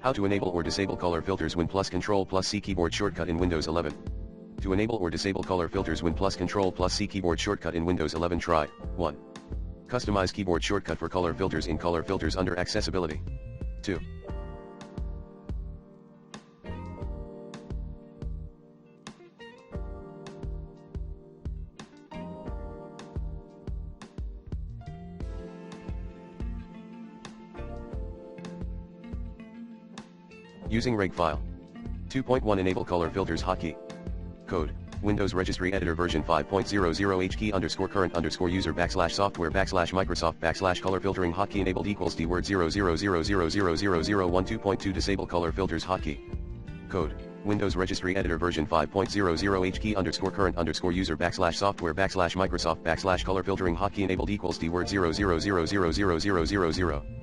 How to enable or disable color filters Win+Ctrl+C keyboard shortcut in Windows 11. To enable or disable color filters Win+Ctrl+C keyboard shortcut in Windows 11 try, 1. Customize keyboard shortcut for color filters in color filters under accessibility. 2. Using reg file. 2.1 Enable color filters hotkey. Code, Windows Registry Editor version 5.00 H key underscore current underscore user backslash software backslash Microsoft backslash color filtering hotkey enabled equals D word 000000012.2 Disable color filters hotkey. Code, Windows Registry Editor version 5.00 H key underscore current underscore user backslash software backslash Microsoft backslash color filtering hotkey enabled equals D word 000000000